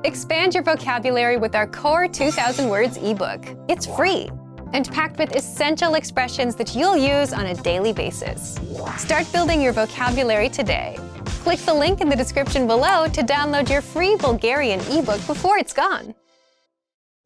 Expand your vocabulary with our Core 2,000 Words ebook. It's free and packed with essential expressions that you'll use on a daily basis. Start building your vocabulary today. Click the link in the description below to download your free Bulgarian ebook before it's gone.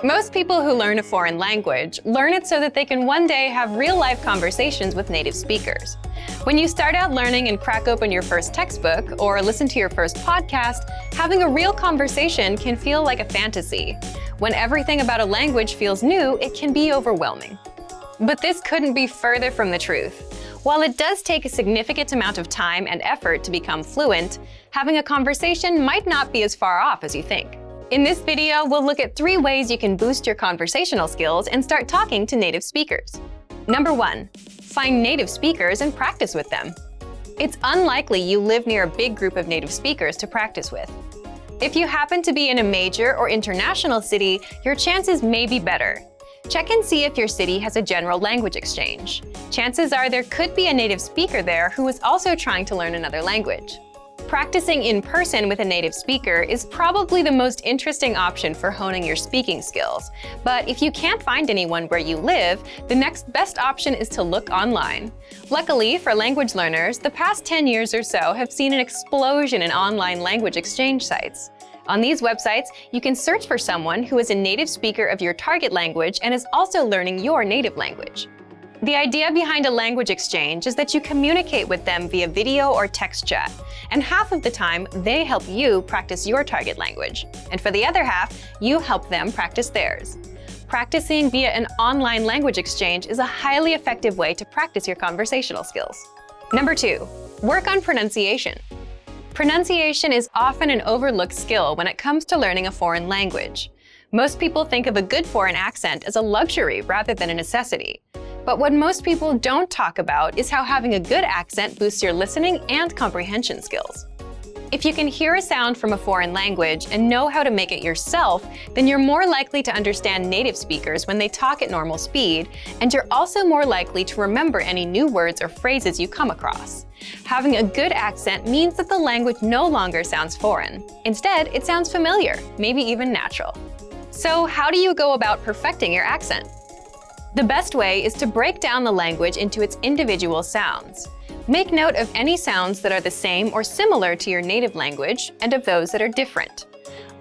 Most people who learn a foreign language learn it so that they can one day have real-life conversations with native speakers. When you start out learning and crack open your first textbook or listen to your first podcast, having a real conversation can feel like a fantasy. When everything about a language feels new, it can be overwhelming. But this couldn't be further from the truth. While it does take a significant amount of time and effort to become fluent, having a conversation might not be as far off as you think. In this video, we'll look at 3 ways you can boost your conversational skills and start talking to native speakers. Number 1. Find native speakers and practice with them. It's unlikely you live near a big group of native speakers to practice with. If you happen to be in a major or international city, your chances may be better. Check and see if your city has a general language exchange. Chances are there could be a native speaker there who is also trying to learn another language. Practicing in person with a native speaker is probably the most interesting option for honing your speaking skills. But if you can't find anyone where you live, the next best option is to look online. Luckily for language learners, the past 10 years or so have seen an explosion in online language exchange sites. On these websites, you can search for someone who is a native speaker of your target language and is also learning your native language. The idea behind a language exchange is that you communicate with them via video or text chat, and half of the time, they help you practice your target language. And for the other half, you help them practice theirs. Practicing via an online language exchange is a highly effective way to practice your conversational skills. Number 2. Work on pronunciation. Pronunciation is often an overlooked skill when it comes to learning a foreign language. Most people think of a good foreign accent as a luxury rather than a necessity. But what most people don't talk about is how having a good accent boosts your listening and comprehension skills. If you can hear a sound from a foreign language and know how to make it yourself, then you're more likely to understand native speakers when they talk at normal speed, and you're also more likely to remember any new words or phrases you come across. Having a good accent means that the language no longer sounds foreign. Instead, it sounds familiar, maybe even natural. So how do you go about perfecting your accent? The best way is to break down the language into its individual sounds. Make note of any sounds that are the same or similar to your native language and of those that are different.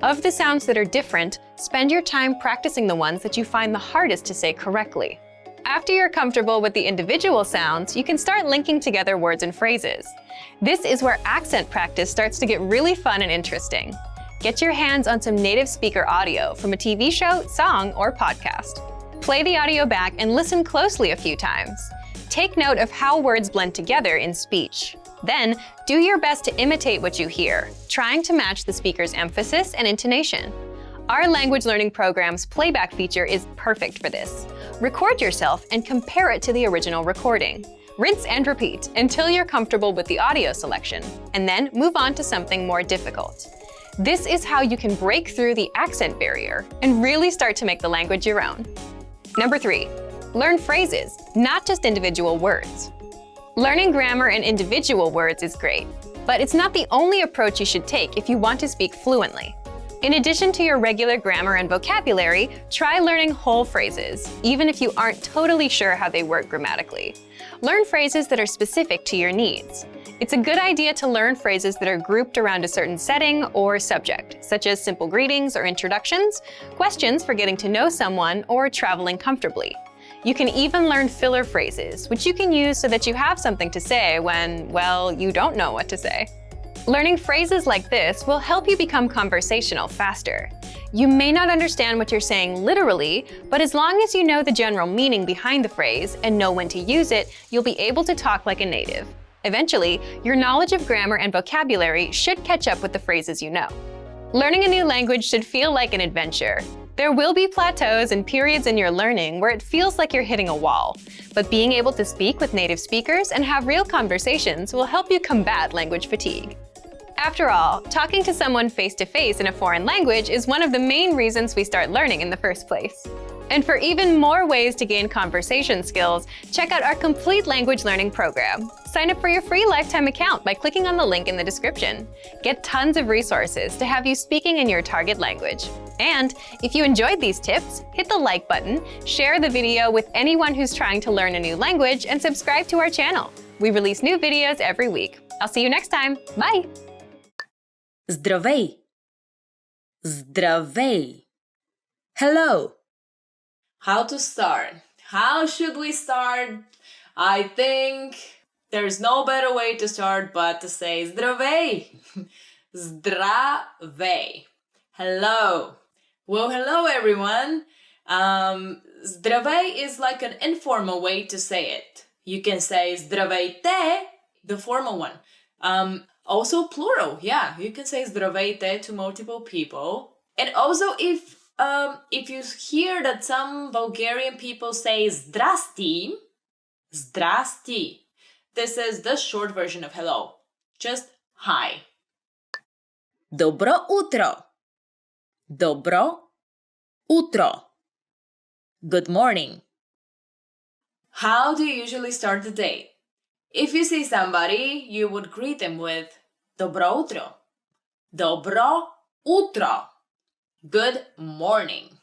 Of the sounds that are different, spend your time practicing the ones that you find the hardest to say correctly. After you're comfortable with the individual sounds, you can start linking together words and phrases. This is where accent practice starts to get really fun and interesting. Get your hands on some native speaker audio from a TV show, song, or podcast. Play the audio back and listen closely a few times. Take note of how words blend together in speech. Then, do your best to imitate what you hear, trying to match the speaker's emphasis and intonation. Our language learning program's playback feature is perfect for this. Record yourself and compare it to the original recording. Rinse and repeat until you're comfortable with the audio selection, and then move on to something more difficult. This is how you can break through the accent barrier and really start to make the language your own. Number 3. Learn phrases, not just individual words. Learning grammar and individual words is great, but it's not the only approach you should take if you want to speak fluently. In addition to your regular grammar and vocabulary, try learning whole phrases, even if you aren't totally sure how they work grammatically. Learn phrases that are specific to your needs. It's a good idea to learn phrases that are grouped around a certain setting or subject, such as simple greetings or introductions, questions for getting to know someone, or traveling comfortably. You can even learn filler phrases, which you can use so that you have something to say when, well, you don't know what to say. Learning phrases like this will help you become conversational faster. You may not understand what you're saying literally, but as long as you know the general meaning behind the phrase and know when to use it, you'll be able to talk like a native. Eventually, your knowledge of grammar and vocabulary should catch up with the phrases you know. Learning a new language should feel like an adventure. There will be plateaus and periods in your learning where it feels like you're hitting a wall, but being able to speak with native speakers and have real conversations will help you combat language fatigue. After all, talking to someone face-to-face in a foreign language is one of the main reasons we start learning in the first place. And for even more ways to gain conversation skills, check out our complete language learning program. Sign up for your free lifetime account by clicking on the link in the description. Get tons of resources to have you speaking in your target language. And if you enjoyed these tips, hit the like button, share the video with anyone who's trying to learn a new language, and subscribe to our channel. We release new videos every week. I'll see you next time. Bye! Здравей. Здравей. Hello. How to start? How should we start? I think there's no better way to start but to say zdravей. Zdravей. Hello. Well, hello everyone. Zdravей is like an informal way to say it. You can say здравейте, the formal one. Also plural, yeah. You can say здравейте to multiple people. And also if you hear that some Bulgarian people say zdrasti, zdrasti, this is the short version of hello. Just hi. Добро утро. Добро утро. Good morning. How do you usually start the day? If you see somebody, you would greet them with Добро утро. Добро утро. Good morning.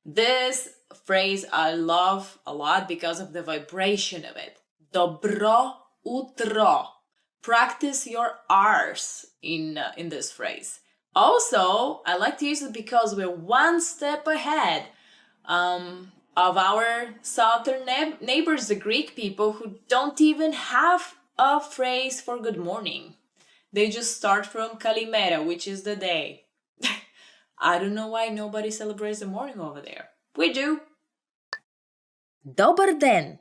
This phrase I love a lot because of the vibration of it. Добро утро. Practice your R's in this phrase. Also, I like to use it because we're one step ahead of our southern neighbors, the Greek people, who don't even have a phrase for good morning. They just start from Kalimera, which is the day. I don't know why nobody celebrates the morning over there. We do. Добър ден.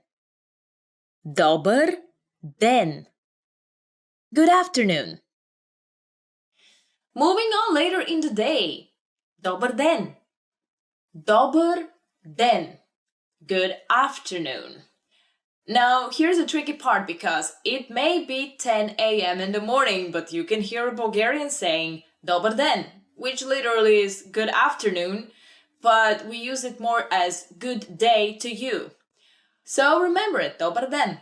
Добър ден. Good afternoon. Moving on later in the day. Добър ден. Добър ден. Good afternoon. Now, here's the tricky part because it may be 10 a.m. in the morning, but you can hear a Bulgarian saying Добър ден, which literally is good afternoon, but we use it more as good day to you. So remember it, Добър ден.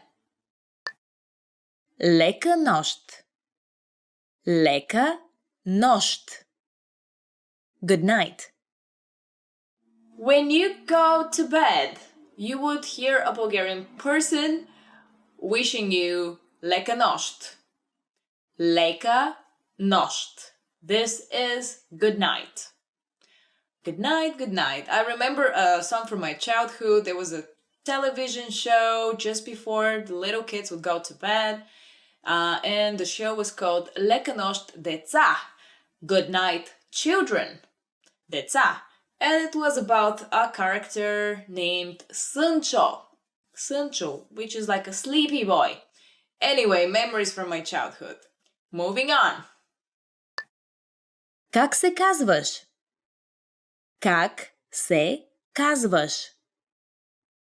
Лека нощ. Лека нощ. Good night. When you go to bed, you would hear a Bulgarian person wishing you Leka noșt. Leka noșt. This is good night. Good night, good night. I remember a song from my childhood. There was a television show just before the little kids would go to bed. And the show was called Leka noșt deța. Good night, children. Deța. And it was about a character named Sâncho. Sâncho, which is like a sleepy boy. Anyway, memories from my childhood. Moving on. Как се казваш? Как се казваш?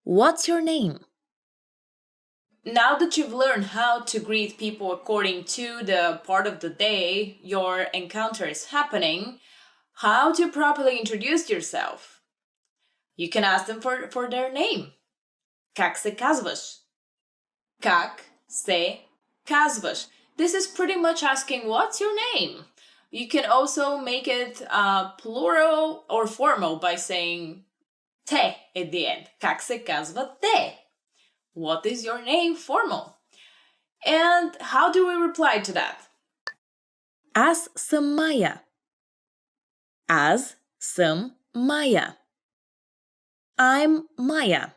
What's your name? Now that you've learned how to greet people according to the part of the day your encounter is happening, how to properly introduce yourself? You can ask them for their name. Как се казваш? Как се казваш? This is pretty much asking what's your name. You can also make it plural or formal by saying те at the end. Как се казва те? What is your name? Formal. And how do we reply to that? Аз съм Майя. Аз съм Майя. I'm Maya.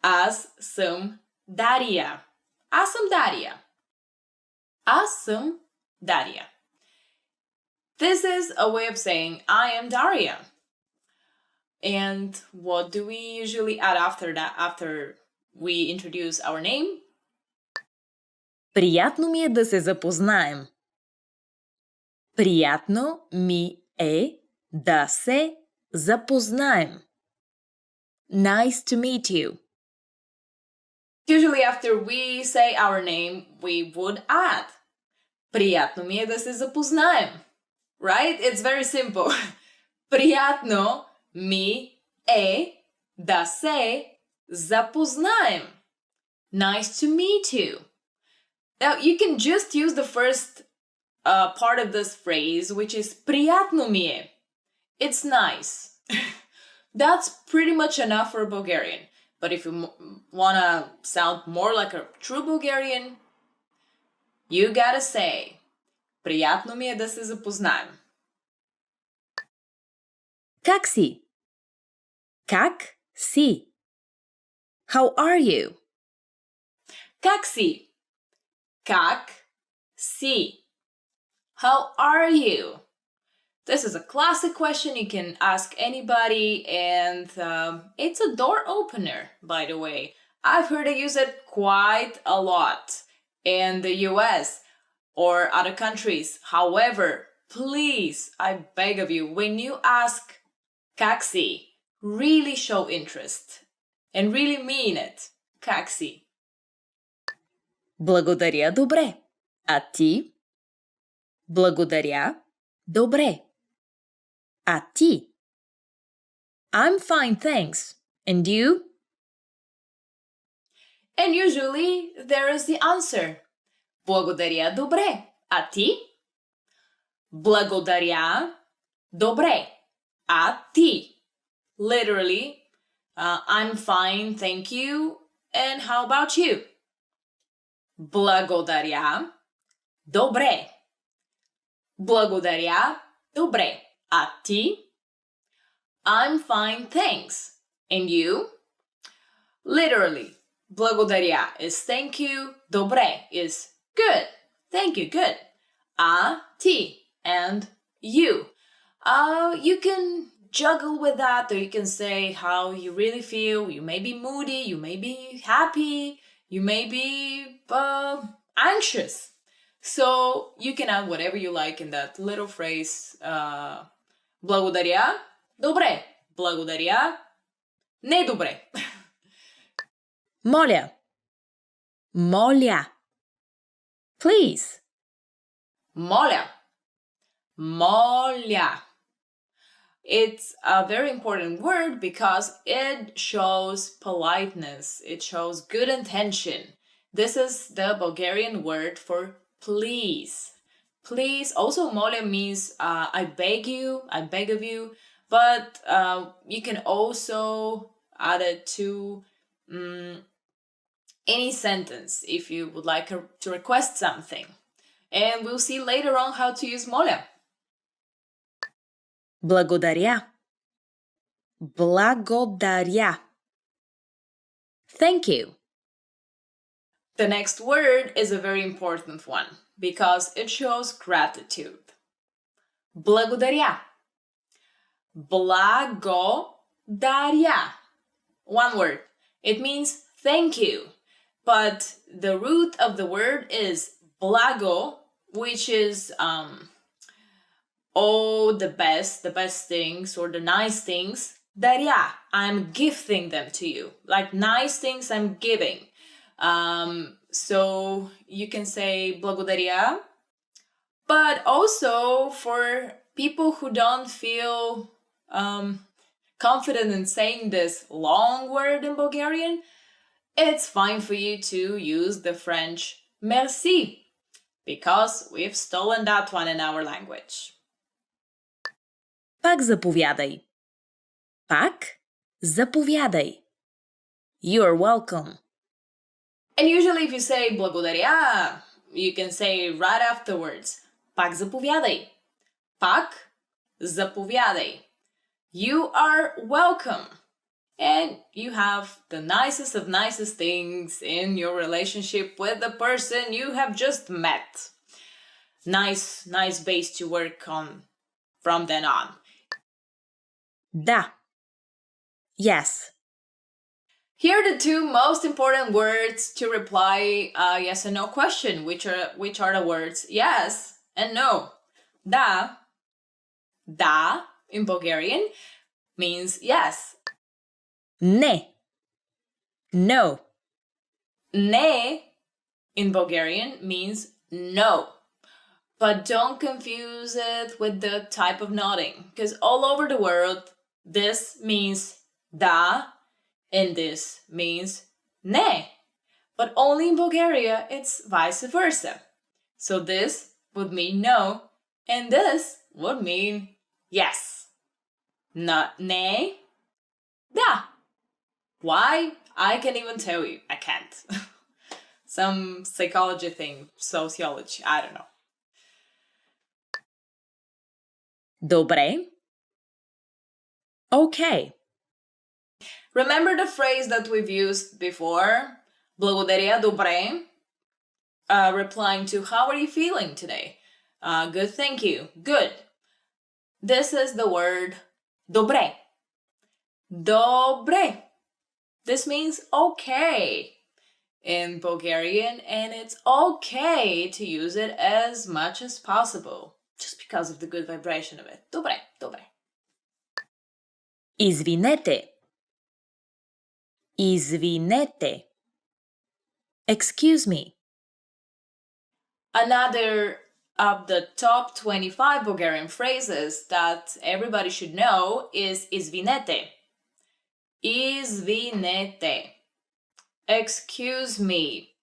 Аз съм Дария. Аз съм Дария. Аз съм Дария. This is a way of saying I am Daria. And what do we usually add after that, after we introduce our name? Приятно ми е да се запознаем. Приятно ми е да се запознаем. Nice to meet you. Usually after we say our name, we would add приятно ми е да се запознаем. Right? It's very simple. Приятно ми е Да се запознаем. Nice to meet you. Now, you can just use the first part of this phrase, which is приятно ми е. It's nice. That's pretty much enough for Bulgarian. But if you want to sound more like a true Bulgarian, you gotta say приятно ми е да се запознаем. Как си? Как си? How are you? Как си? Как си? How are you? This is a classic question you can ask anybody, and it's a door opener, by the way. I've heard it use it quite a lot in the US or other countries. However, please, I beg of you, when you ask как си, really show interest and really mean it. Как си? Благодаря, добре. А ти? Благодаря, добре. А ти? I'm fine, thanks. And you? And usually there is the answer. Благодаря, добре. А ти? Благодаря, добре. А ти? Literally, I'm fine, thank you. And how about you? Благодаря, добре. Благодаря, добре. А ти? I'm fine, thanks. And you? Literally, благодаря is thank you, добре is good. Thank you, good. А ти and you. You can juggle with that, or you can say how you really feel. You may be moody, you may be happy, you may be anxious. So you can add whatever you like in that little phrase. Благодаря, добре. Благодаря, не добре. Моля. Моля. Please. Моля. Моля. It's a very important word because it shows politeness. It shows good intention. This is the Bulgarian word for please. Please. Also, moля means I beg you, I beg of you. But you can also add it to any sentence if you would like to request something. And we'll see later on how to use моля. Благодаря. Благодаря. Thank you. The next word is a very important one because it shows gratitude. Благодаря. Благодаря. One word. It means thank you. But the root of the word is благо, which is the best things or the nice things. Даря, I'm gifting them to you. Like nice things I'm giving. So you can say благодаря. But also for people who don't feel confident in saying this long word in Bulgarian, it's fine for you to use the French merci, because we've stolen that one in our language. Пак заповядай. Пак заповядай. You're welcome. And usually if you say благодаря, you can say right afterwards, пак заповядай. Пак заповядай. You are welcome. And you have the nicest of nicest things in your relationship with the person you have just met. Nice base to work on from then on. Да. Yes. Here are the two most important words to reply a yes and no question, which are the words yes and no. Da in Bulgarian means yes. Не. No. Ne in Bulgarian means no. But don't confuse it with the type of nodding, because all over the world, this means da and this means ne. But only in Bulgaria it's vice versa. So this would mean no, and this would mean yes. Not ne, da. Why? I can't even tell you. I can't. Some psychology thing, sociology, I don't know. Добре. Okay. Remember the phrase that we've used before? Благодаря, добре. Replying to how are you feeling today? Good, thank you. Good. This is the word добре. Добре. This means okay in Bulgarian, and it's okay to use it as much as possible, just because of the good vibration of it. Добре, добре. Извинете. Извинете. Excuse me. Another of the top 25 Bulgarian phrases that everybody should know is извинете. Извинете. Excuse me.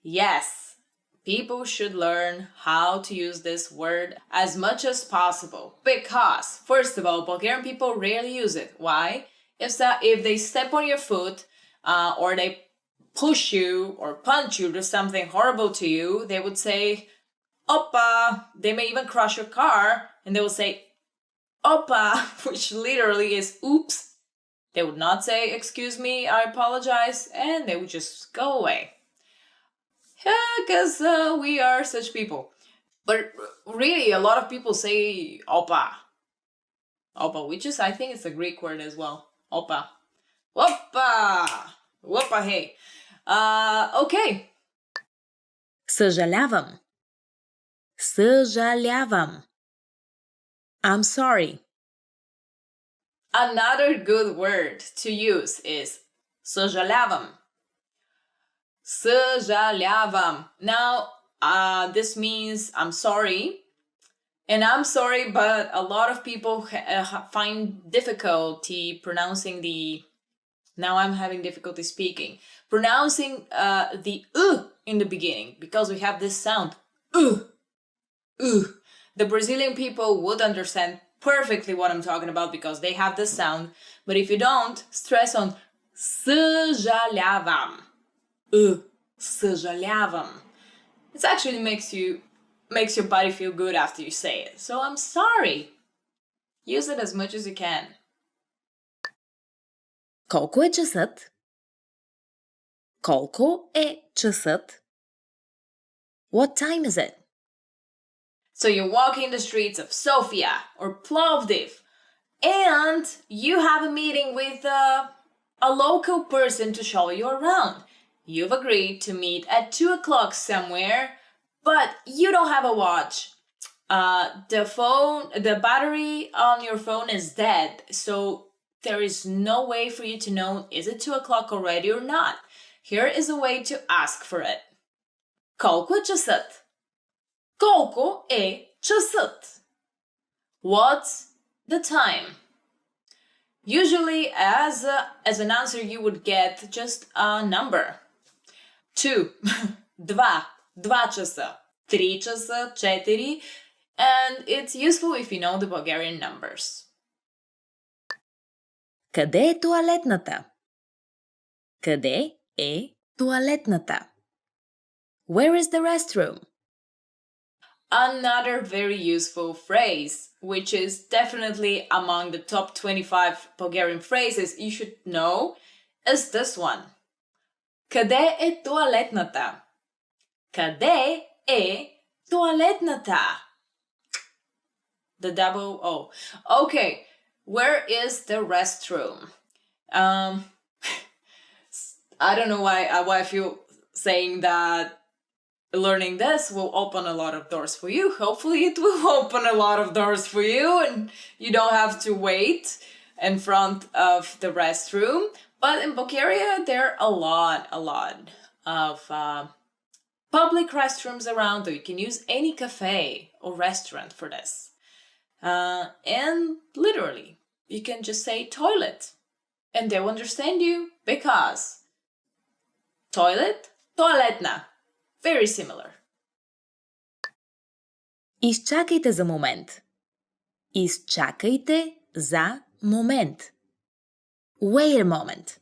Yes, people should learn how to use this word as much as possible because, first of all, Bulgarian people rarely use it. Why? If they step on your foot or they push you or punch you, do something horrible to you, they would say, Opa. They may even crush your car and they will say, Opa, which literally is oops. They would not say, excuse me, I apologize, and they would just go away. Yeah, because we are such people. But really, a lot of people say opa. Opa, which is, I think it's a Greek word as well. Opa. Opa! Opa, hey. Okay. Съжалявам. Съжалявам. I'm sorry. Another good word to use is съжалявам. Съжалявам. Now, this means I'm sorry. And I'm sorry, but a lot of people find difficulty pronouncing the... Now I'm having difficulty speaking. Pronouncing the in the beginning, because we have this sound. The Brazilian people would understand perfectly what I'm talking about because they have this sound. But if you don't, stress on съжалявам. Съжалявам. It actually makes your body feel good after you say it. So I'm sorry. Use it as much as you can. Колко е часът? Колко е часът? What time is it? So you're walking the streets of Sofia or Plovdiv, and you have a meeting with a local person to show you around. You've agreed to meet at 2 o'clock somewhere, but you don't have a watch. The battery on your phone is dead, so there is no way for you to know is it 2 o'clock already or not. Here is a way to ask for it. Колко е часът? Колко е часът? What's the time? Usually, as an answer, you would get just a number. 2, 2 часа, 3 часа, 4, and it's useful if you know the Bulgarian numbers. Къде е тоалетната? Къде е тоалетната? Where is the restroom? Another very useful phrase, which is definitely among the top 25 Bulgarian phrases you should know, is this one. Къде е тоалетната? Къде е тоалетната? The double O. Okay, where is the restroom? I don't know why I feel saying that learning this will open a lot of doors for you. Hopefully it will open a lot of doors for you and you don't have to wait in front of the restroom. But in Bulgaria, there are a lot of public restrooms around, or you can use any cafe or restaurant for this. And literally, you can just say toilet. and they'll understand you because toilet, toaletna. Very similar. Изчакайте за момент. Изчакайте за момент. Wait a moment.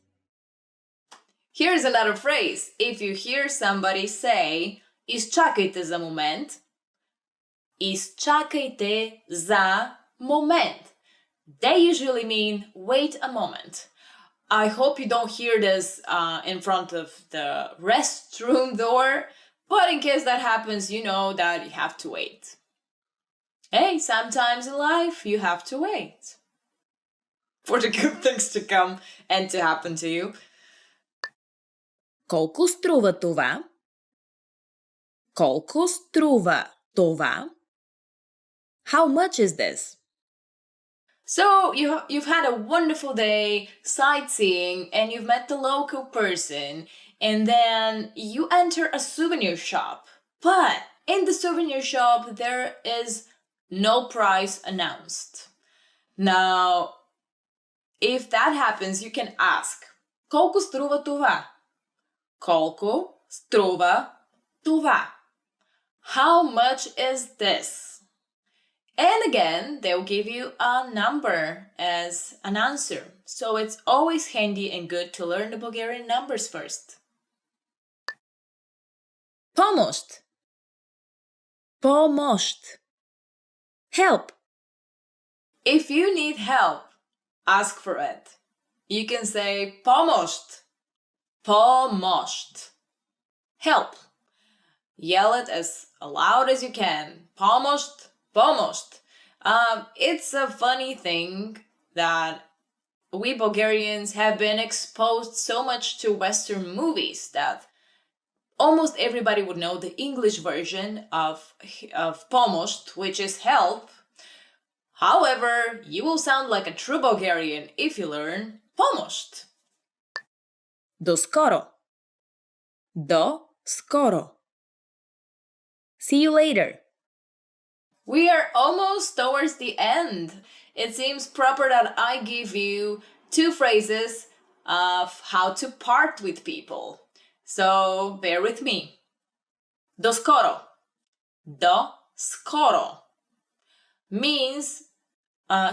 Here's another phrase. If you hear somebody say изчакайте за момент, изчакайте за момент. They usually mean wait a moment. I hope you don't hear this in front of the restroom door, but in case that happens, you know that you have to wait. Hey, sometimes in life you have to wait for the good things to come and to happen to you. Колко струва това? Колко струва това? How much is this? So you've had a wonderful day sightseeing and you've met the local person and then you enter a souvenir shop. But in the souvenir shop there is no price announced. Now, if that happens, you can ask, колко струва това? Колко струва това? How much is this? And again, they'll give you a number as an answer. So it's always handy and good to learn the Bulgarian numbers first. Помощ. Помощ. Help. If you need help, ask for it. You can say помощ. Помощ. Help. Yell it as loud as you can. Помощ. Помощ. It's a funny thing that we Bulgarians have been exposed so much to Western movies that almost everybody would know the English version of помощ, which is help. However, you will sound like a true Bulgarian if you learn помощ. До скоро. До скоро. See you later. We are almost towards the end. It seems proper that I give you 2 phrases of how to part with people. So bear with me. До скоро. До скоро means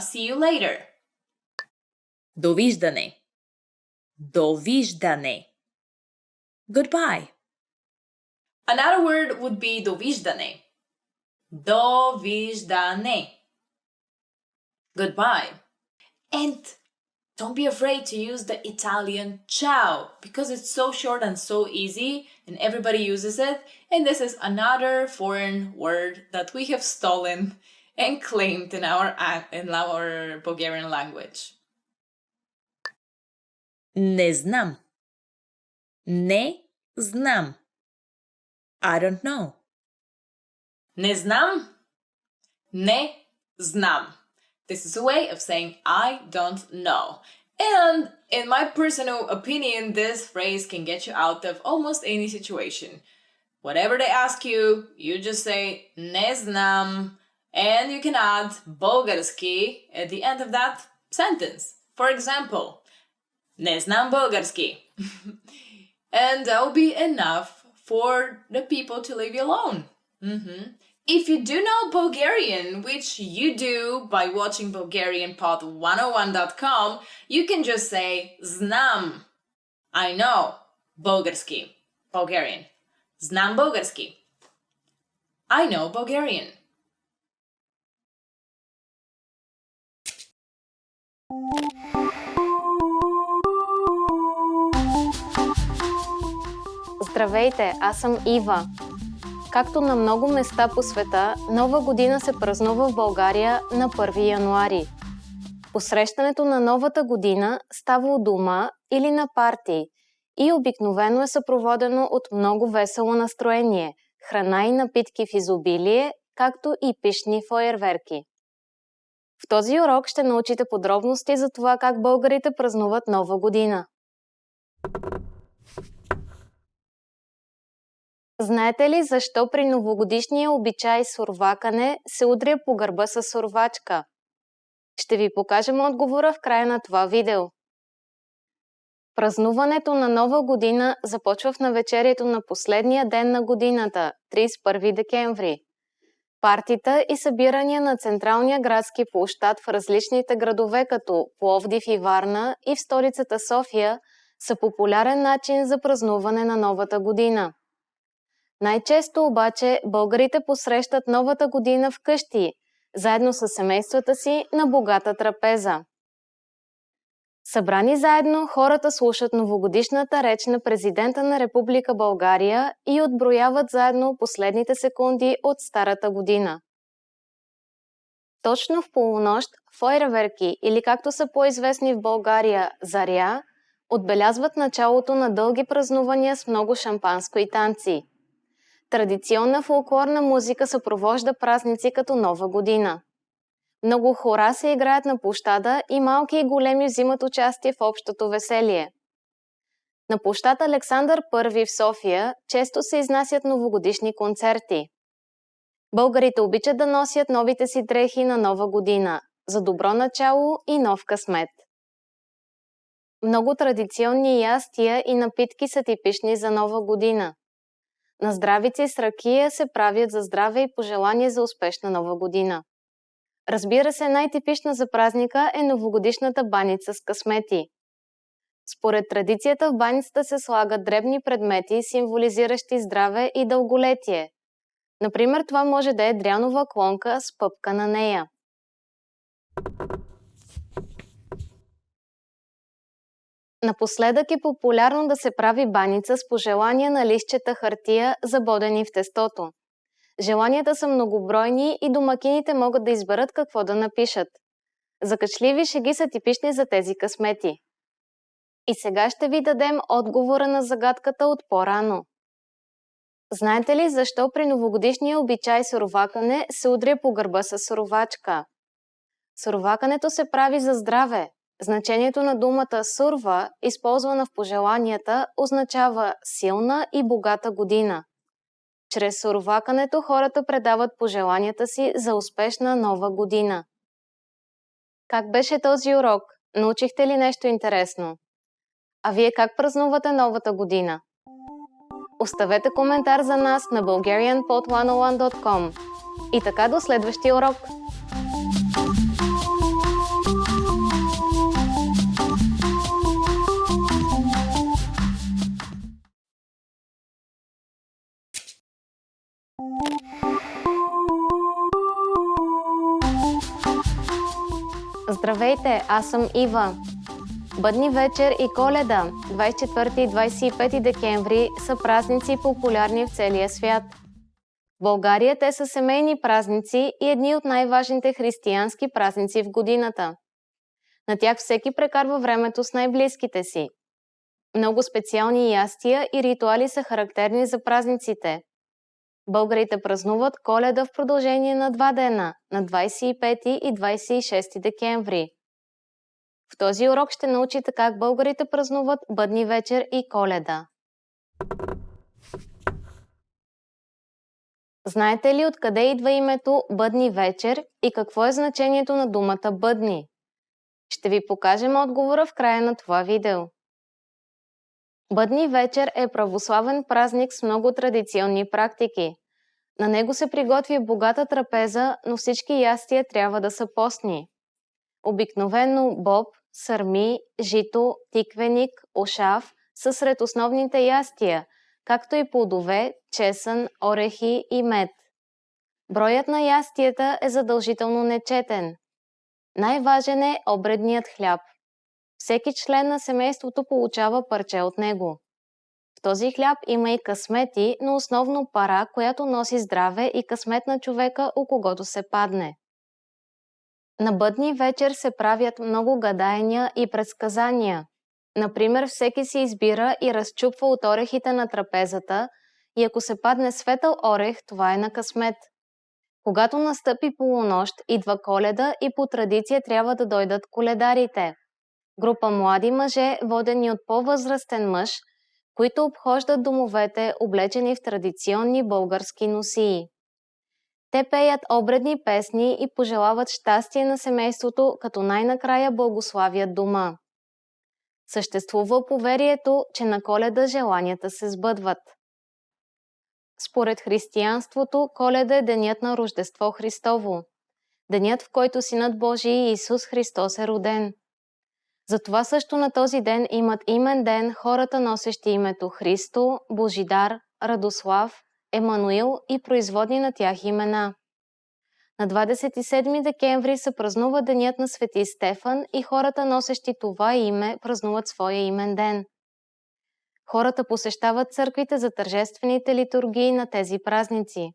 see you later. Довиждане. Довиждане. Goodbye. Another word would be довиждане. Довиждане. Goodbye. And don't be afraid to use the Italian ciao because it's so short and so easy and everybody uses it. And this is another foreign word that we have stolen and claimed in our Bulgarian language. Не знам. Не знам. I don't know. Не знам. Не знам. This is a way of saying I don't know. And in my personal opinion, this phrase can get you out of almost any situation. Whatever they ask you, you just say не знам, and you can add български at the end of that sentence. For example, не знам български. And that will be enough for the people to leave you alone. If you do know Bulgarian, which you do by watching BulgarianPod101.com, you can just say знам. I know български. Bulgarian. Знам български. I know Bulgarian. Здравейте, аз съм Ива. Както на много места по света, Нова година се празнува в България на 1 януари. Посрещането на Новата година става у дома или на парти и обикновено е съпроводено от много весело настроение, храна и напитки в изобилие, както и пищни фойерверки. В този урок ще научите подробности за това как българите празнуват Нова година. Знаете ли защо при новогодишния обичай сурвакане се удря по гърба с сурвачка? Ще ви покажем отговора в края на това видео. Празнуването на Нова година започва в навечерието на последния ден на годината, 31 декември. Партита и събирания на централния градски площад в различните градове като Пловдив и Варна и в столицата София са популярен начин за празнуване на Новата година. Най-често обаче българите посрещат Новата година вкъщи, заедно с семействата си на богата трапеза. Събрани заедно, хората слушат новогодишната реч на президента на Република България и отброяват заедно последните секунди от старата година. Точно в полунощ фойерверки, или както са по-известни в България заря, отбелязват началото на дълги празнувания с много шампанско и танци. Традиционна фолклорна музика съпровожда празници като Нова година. Много хора се играят на площада и малки и големи взимат участие в общото веселие. На площад Александър I в София често се изнасят новогодишни концерти. Българите обичат да носят новите си дрехи на Нова година, за добро начало и нов късмет. Много традиционни ястия и напитки са типични за Нова година. На здравици с ракия се правят за здраве и пожелание за успешна Нова година. Разбира се, най-типична за празника е новогодишната баница с късмети. Според традицията в баницата се слагат дребни предмети, символизиращи здраве и дълголетие. Например, това може да е дрянова клонка с пъпка на нея. Напоследък е популярно да се прави баница с пожелания на листчета хартия, забодени в тестото. Желанията са многобройни и домакините могат да изберат какво да напишат. Закачливи шеги са типични за тези късмети. И сега ще ви дадем отговора на загадката от по-рано. Знаете ли защо при новогодишния обичай суровакане се удря по гърба с суровачка? Суровакането се прави за здраве. Значението на думата сурва, използвана в пожеланията, означава силна и богата година. Чрез суровакането хората предават пожеланията си за успешна нова година. Как беше този урок? Научихте ли нещо интересно? А вие как празнувате новата година? Оставете коментар за нас на bulgarianpod101.com. И така до следващия урок! Здравейте, аз съм Ива. Бъдни вечер и Коледа, 24 и 25 декември, са празници популярни в целия свят. В България те са семейни празници и едни от най-важните християнски празници в годината. На тях всеки прекарва времето с най-близките си. Много специални ястия и ритуали са характерни за празниците. Българите празнуват Коледа в продължение на 2 дена, на 25 и 26 декември. В този урок ще научите как българите празнуват Бъдни вечер и Коледа. Знаете ли откъде идва името Бъдни вечер и какво е значението на думата бъдни? Ще ви покажем отговора в края на това видео. Бъдни вечер е православен празник с много традиционни практики. На него се приготвя богата трапеза, но всички ястия трябва да са постни. Обикновено боб, сърми, жито, тиквеник, ошав са сред основните ястия, както и плодове, чесън, орехи и мед. Броят на ястията е задължително нечетен. Най-важен е обредният хляб. Всеки член на семейството получава парче от него. В този хляб има и късмети, но основно пара, която носи здраве и късмет на човека, у когото се падне. На Бъдни вечер се правят много гадаения и предсказания. Например, всеки си избира и разчупва от орехите на трапезата и ако се падне светъл орех, това е на късмет. Когато настъпи полунощ, идва Коледа и по традиция трябва да дойдат коледарите. Група млади мъже, водени от по-възрастен мъж, които обхождат домовете, облечени в традиционни български носии. Те пеят обредни песни и пожелават щастие на семейството, като най-накрая благославят дома. Съществува поверието, че на Коледа желанията се сбъдват. Според християнството, Коледа е денят на Рождество Христово, денят, в който Синът Божий Исус Христос е роден. Затова също на този ден имат имен ден хората, носещи името Христо, Божидар, Радослав, Емануил и производни на тях имена. На 27 декември се празнува денят на Свети Стефан и хората, носещи това име, празнуват своя имен ден. Хората посещават църквите за тържествените литургии на тези празници.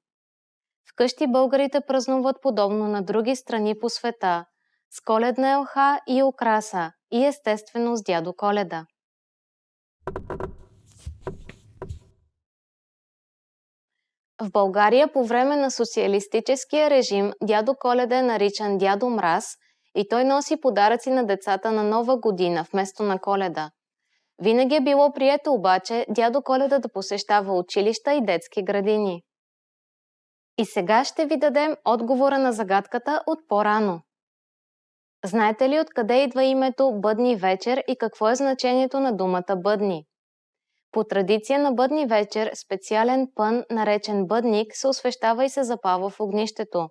Вкъщи българите празнуват подобно на други страни по света, с коледна елха и украса и естествено с дядо Коледа. В България по време на социалистическия режим дядо Коледа е наричан дядо Мраз и той носи подаръци на децата на Нова година вместо на Коледа. Винаги е било прието обаче дядо Коледа да посещава училища и детски градини. И сега ще ви дадем отговора на загадката от по-рано. Знаете ли откъде идва името Бъдни вечер и какво е значението на думата бъдни? По традиция на Бъдни вечер специален пън, наречен бъдник, се освещава и се запалва в огнището.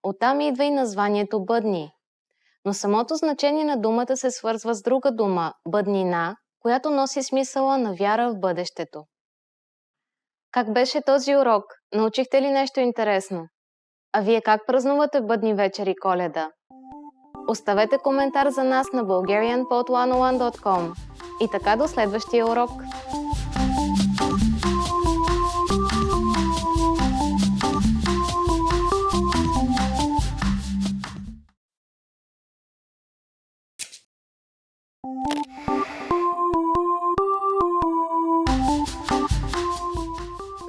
Оттам идва и названието бъдни. Но самото значение на думата се свързва с друга дума – бъднина, която носи смисъла на вяра в бъдещето. Как беше този урок? Научихте ли нещо интересно? А вие как празнувате Бъдни вечер и Коледа? Оставете коментар за нас на bulgarianpod101.com. И така до следващия урок!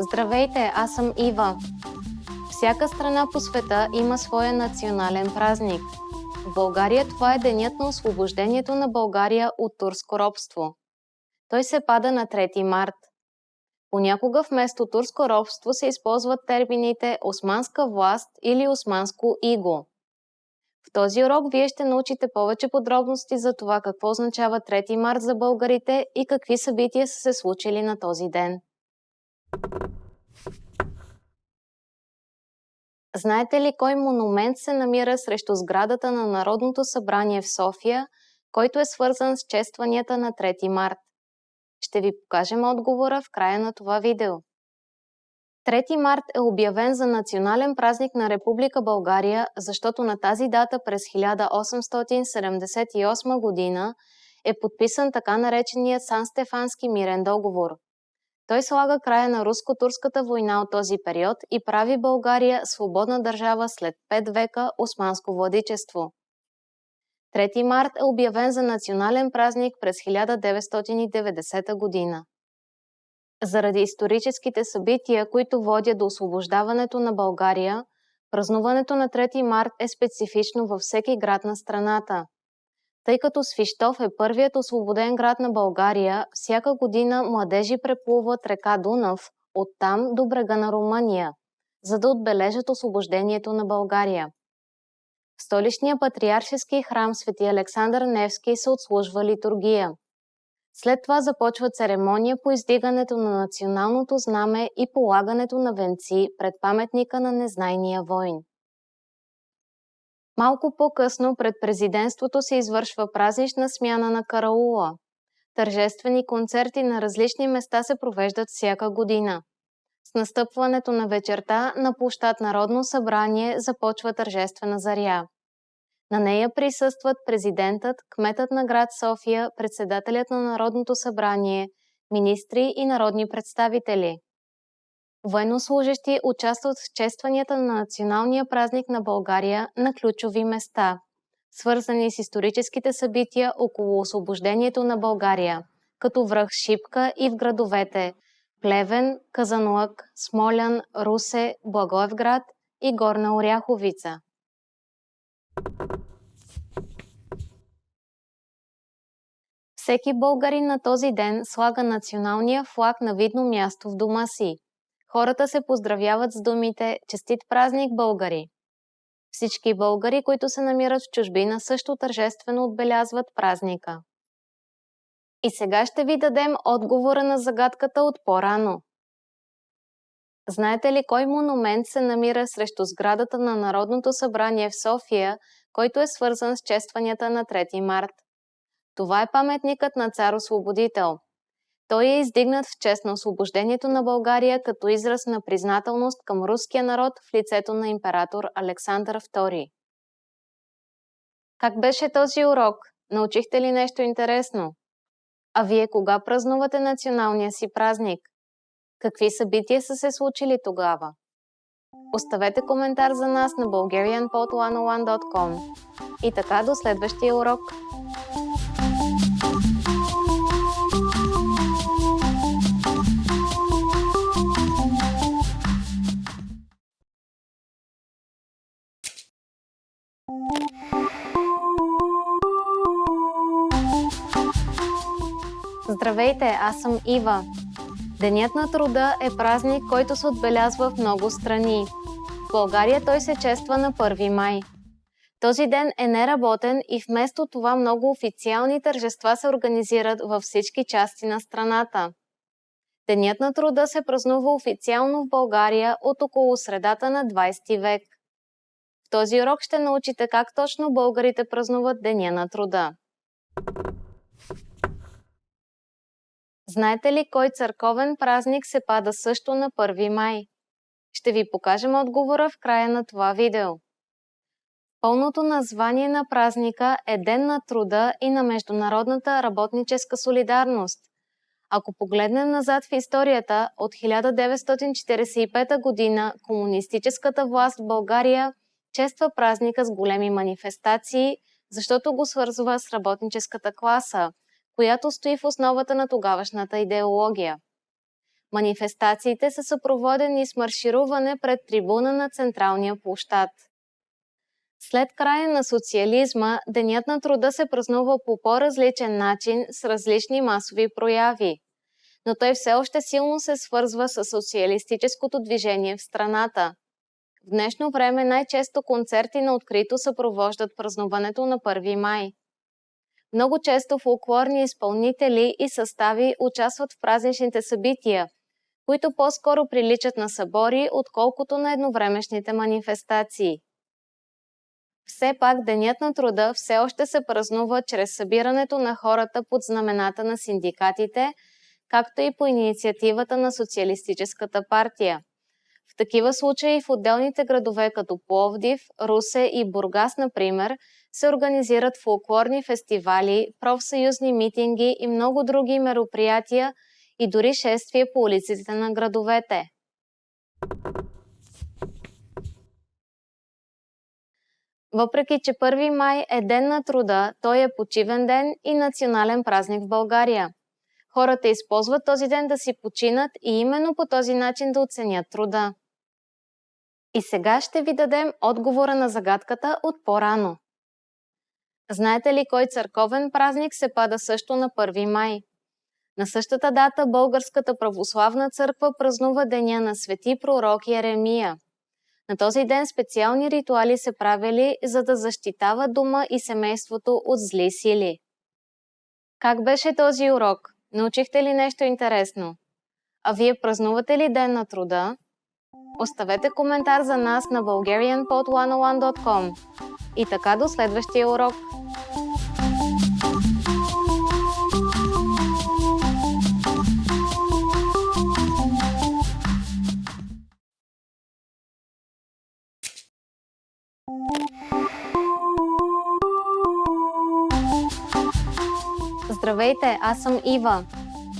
Здравейте, аз съм Ива. Всяка страна по света има своя национален празник. В България това е денят на освобождението на България от турско робство. Той се пада на 3 март. Понякога вместо турско робство се използват термините османска власт или османско иго. В този урок вие ще научите повече подробности за това какво означава 3 март за българите и какви събития са се случили на този ден. Знаете ли кой монумент се намира срещу сградата на Народното събрание в София, който е свързан с честванията на 3 март? Ще ви покажем отговора в края на това видео. 3 март е обявен за национален празник на Република България, защото на тази дата през 1878 година е подписан така нареченият Сан-Стефански мирен договор. Той слага края на руско-турската война от този период и прави България свободна държава след 5 века османско владичество. 3 март е обявен за национален празник през 1990 година. Заради историческите събития, които водят до освобождаването на България, празнуването на 3 март е специфично във всеки град на страната. Тъй като Свищов е първият освободен град на България, всяка година младежи преплуват река Дунав оттам до брега на Румъния, за да отбележат освобождението на България. В столичния патриаршески храм Свети Александър Невски се отслужва литургия. След това започва церемония по издигането на националното знаме и полагането на венци пред паметника на незнайния войн. Малко по-късно пред президентството се извършва празнична смяна на караула. Тържествени концерти на различни места се провеждат всяка година. С настъпването на вечерта на площад Народно събрание започва тържествена заря. На нея присъстват президентът, кметът на град София, председателят на Народното събрание, министри и народни представители. Военнослужещи участват в честванията на националния празник на България на ключови места, свързани с историческите събития около освобождението на България, като връх Шипка и в градовете Плевен, Казанлък, Смолян, Русе, Благоевград и Горна Оряховица. Всеки българин на този ден слага националния флаг на видно място в дома си. Хората се поздравяват с думите «Честит празник, българи!». Всички българи, които се намират в чужбина, също тържествено отбелязват празника. И сега ще ви дадем отговора на загадката от по-рано. Знаете ли кой монумент се намира срещу сградата на Народното събрание в София, който е свързан с честванията на 3 март? Това е паметникът на цар Освободител. Той е издигнат в чест на освобождението на България като израз на признателност към руския народ в лицето на император Александър II. Как беше този урок? Научихте ли нещо интересно? А вие кога празнувате националния си празник? Какви събития са се случили тогава? Оставете коментар за нас на bulgarianpod101.com. И така до следващия урок! Здравейте, аз съм Ива. Денят на труда е празник, който се отбелязва в много страни. В България той се чества на 1 май. Този ден е неработен и вместо това много официални тържества се организират във всички части на страната. Денят на труда се празнува официално в България от около средата на 20 век. В този урок ще научите как точно българите празнуват Деня на труда. Знаете ли кой църковен празник се пада също на 1 май? Ще ви покажем отговора в края на това видео. Пълното название на празника е Ден на труда и на международната работническа солидарност. Ако погледнем назад в историята, от 1945 година комунистическата власт в България чества празника с големи манифестации, защото го свързва с работническата класа, която стои в основата на тогавашната идеология. Манифестациите са съпроводени с маршируване пред трибуна на Централния площад. След края на социализма, Денят на труда се празнува по по-различен начин с различни масови прояви, но той все още силно се свързва с социалистическото движение в страната. В днешно време най-често концерти на открито съпровождат празнуването на 1 май. Много често фолклорни изпълнители и състави участват в празничните събития, които по-скоро приличат на събори, отколкото на едновремешните манифестации. Все пак Денят на труда все още се празнува чрез събирането на хората под знамената на синдикатите, както и по инициативата на Социалистическата партия. В такива случаи в отделните градове като Пловдив, Русе и Бургас, например, се организират фолклорни фестивали, профсъюзни митинги и много други мероприятия и дори шествия по улиците на градовете. Въпреки че 1 май е Ден на труда, той е почивен ден и национален празник в България. Хората използват този ден да си починат и именно по този начин да оценят труда. И сега ще ви дадем отговора на загадката от по-рано. Знаете ли кой църковен празник се пада също на 1 май? На същата дата Българската православна църква празнува деня на свети пророк Йеремия. На този ден специални ритуали се правили, за да защитава дома и семейството от зли сили. Как беше този урок? Научихте ли нещо интересно? А вие празнувате ли Ден на труда? Оставете коментар за нас на bulgarianpod101.com. И така до следващия урок! Здравейте, аз съм Ива.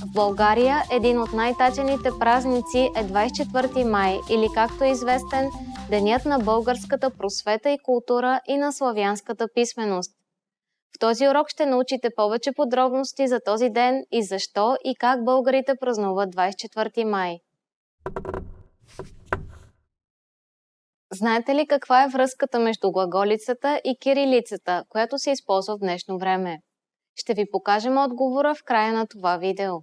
В България един от най-тачените празници е 24 май или както е известен Денят на българската просвета и култура и на славянската писменост. В този урок ще научите повече подробности за този ден и защо и как българите празнуват 24 май. Знаете ли каква е връзката между глаголицата и кирилицата, която се използва в днешно време? Ще ви покажем отговора в края на това видео.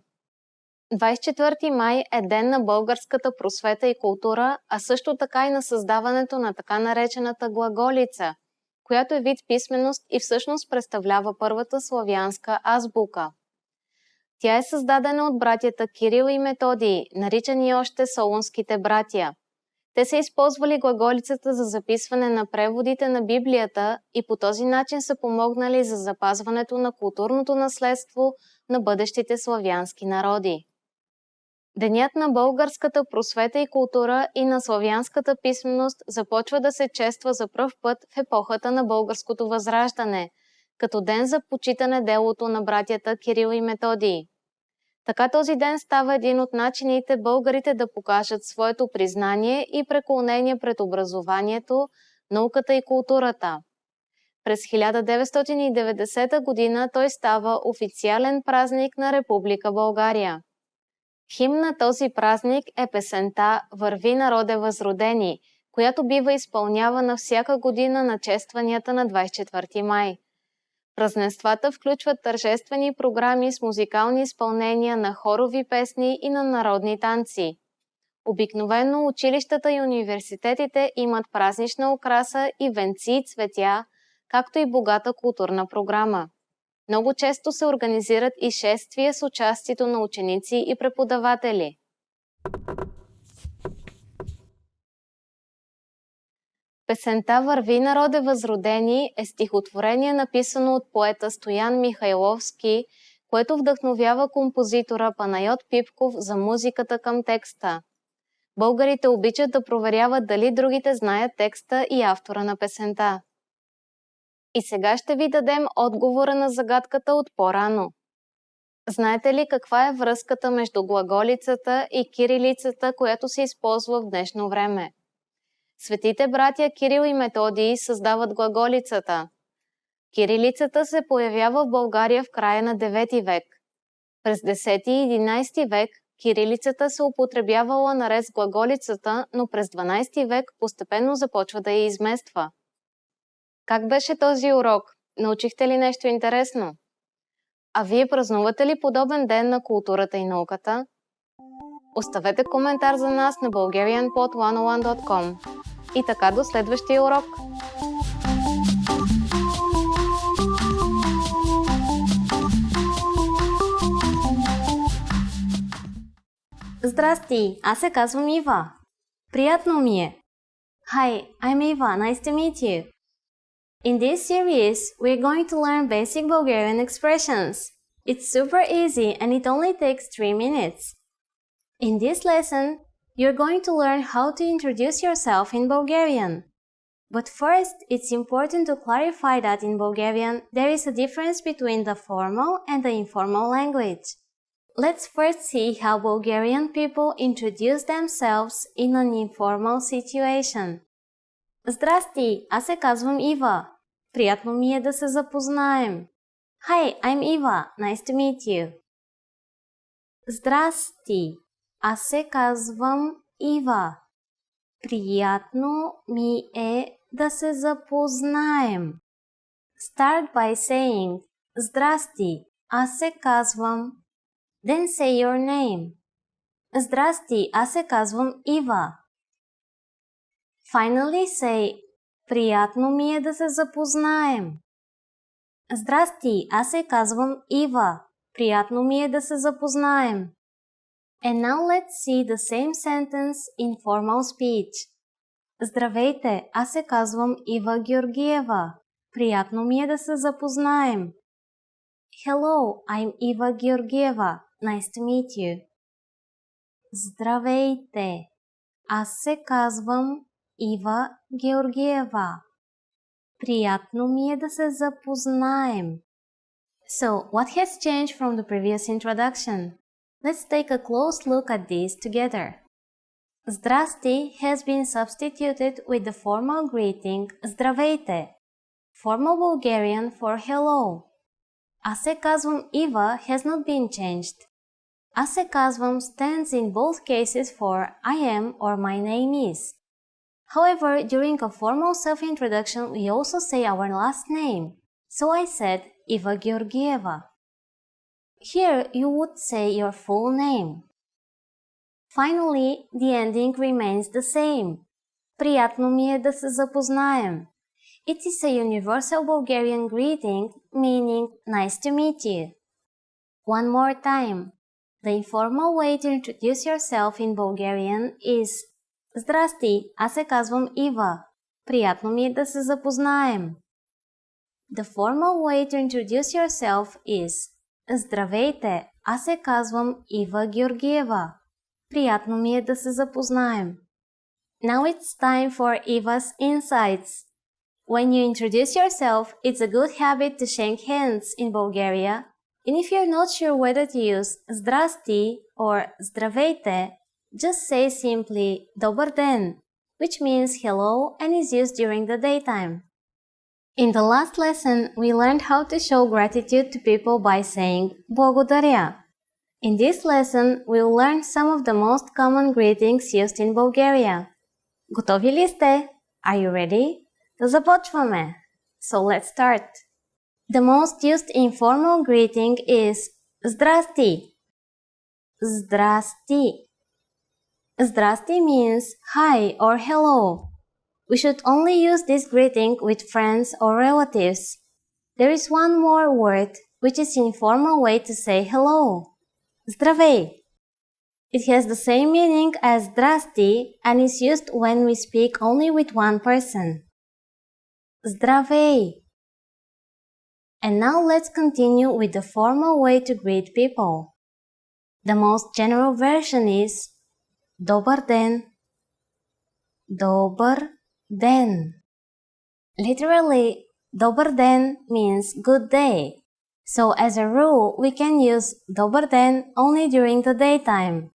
24 май е Ден на българската просвета и култура, а също така и на създаването на така наречената глаголица, която е вид писменост и всъщност представлява първата славянска азбука. Тя е създадена от братята Кирил и Методий, наричани още Солунските братя. Те са използвали глаголицата за записване на преводите на Библията и по този начин са помогнали за запазването на културното наследство на бъдещите славянски народи. Денят на българската просвета и култура и на славянската писменост започва да се чества за пръв път в епохата на българското възраждане, като ден за почитане делото на братята Кирил и Методий. Така този ден става един от начините българите да покажат своето признание и преклонение пред образованието, науката и културата. През 1990 година той става официален празник на Република България. Химн на този празник е песента «Върви, народе възродени», която бива изпълнявана всяка година на честванията на 24 май. Празненствата включват тържествени програми с музикални изпълнения на хорови песни и на народни танци. Обикновено училищата и университетите имат празнична украса и венци и цветя, както и богата културна програма. Много често се организират и шествия с участието на ученици и преподаватели. Песента «Върви, народе възродени» е стихотворение, написано от поета Стоян Михайловски, което вдъхновява композитора Панайот Пипков за музиката към текста. Българите обичат да проверяват дали другите знаят текста и автора на песента. И сега ще ви дадем отговора на загадката от по-рано. Знаете ли каква е връзката между глаголицата и кирилицата, която се използва в днешно време? Светите братя Кирил и Методий създават глаголицата. Кирилицата се появява в България в края на 9 век. През 10 и 11 век кирилицата се употребявала наред с глаголицата, но през 12 век постепенно започва да я измества. Как беше този урок? Научихте ли нещо интересно? А вие празнувате ли подобен ден на културата и науката? Оставете коментар за нас на bulgarianpod101.com. И така до следващия урок! Здрасти, аз се казвам Ива. Приятно ми е. Hi, I'm Eva. Nice to meet you. In this series, we're going to learn basic Bulgarian expressions. It's super easy and it only takes 3 minutes. In this lesson, you're going to learn how to introduce yourself in Bulgarian. But first, it's important to clarify that in Bulgarian, there is a difference between the formal and the informal language. Let's first see how Bulgarian people introduce themselves in an informal situation. Здрасти, аз се казвам Ива. Приятно ми е да се запознаем. Hi, I'm Eva. Nice to meet you. Здрасти, аз се казвам Ива. Приятно ми е да се запознаем. Start by saying Здрасти, аз се казвам. Then say your name. Здрасти, аз се казвам Ива. Finally say Приятно ми е да се запознаем. Здрасти, аз се казвам Ива. Приятно ми е да се запознаем. And now let's see the same sentence in formal speech. Здравейте, аз се казвам Ива Георгиева. Приятно ми е да се запознаем. Hello, I'm Eva Georgieva. Nice to meet you. Здравейте, аз се казвам Ива Георгиева. Приятно ми е да се запознаем. So, what has changed from the previous introduction? Let's take a close look at these together. Здрасти has been substituted with the formal greeting Здравейте, formal Bulgarian for hello. Аз се казвам Ива has not been changed. Аз се казвам stands in both cases for I am or my name is. However, during a formal self-introduction, we also say our last name. So I said Eva Georgieva. Here, you would say your full name. Finally, the ending remains the same. Приятно ми е да се запознаем. It is a universal Bulgarian greeting, meaning nice to meet you. One more time. The informal way to introduce yourself in Bulgarian is Здрасти, аз се казвам Ива. Приятно ми е да се запознаем. The formal way to introduce yourself is Здравейте, аз се казвам Ива Георгиева. Приятно ми е да се запознаем. Now it's time for Iva's insights. When you introduce yourself, it's a good habit to shake hands in Bulgaria. And if you're not sure whether to use Здрасти or Здравейте, just say simply Добър ден, which means hello and is used during the daytime. In the last lesson, we learned how to show gratitude to people by saying Благодаря. In this lesson, we'll learn some of the most common greetings used in Bulgaria. Готови ли сте? Are you ready? Да започваме! So let's start. The most used informal greeting is Здрасти. Здрасти. Здрасти means hi or hello. We should only use this greeting with friends or relatives. There is one more word which is informal way to say hello. Здравей. It has the same meaning as здрасти and is used when we speak only with one person. Здравей. And now let's continue with the formal way to greet people. The most general version is Добър ден. Добър ден. Literally, Добър ден means good day. So as a rule, we can use Добър ден only during the daytime,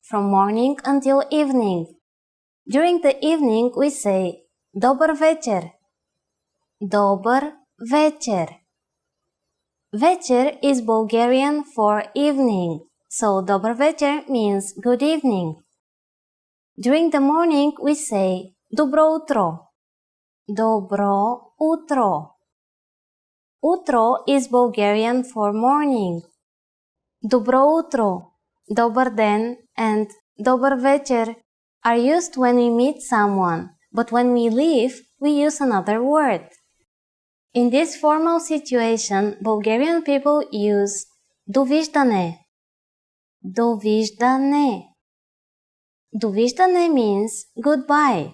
from morning until evening. During the evening, we say Добър вечер. Добър вечер. Вечер is Bulgarian for evening, so Добър вечер means good evening. During the morning, we say Добро утро. Добро утро. Утро is Bulgarian for morning. Добро утро, Добър ден, and Добър вечер are used when we meet someone, but when we leave, we use another word. In this formal situation, Bulgarian people use довиждане. Довиждане. Довиждане means goodbye.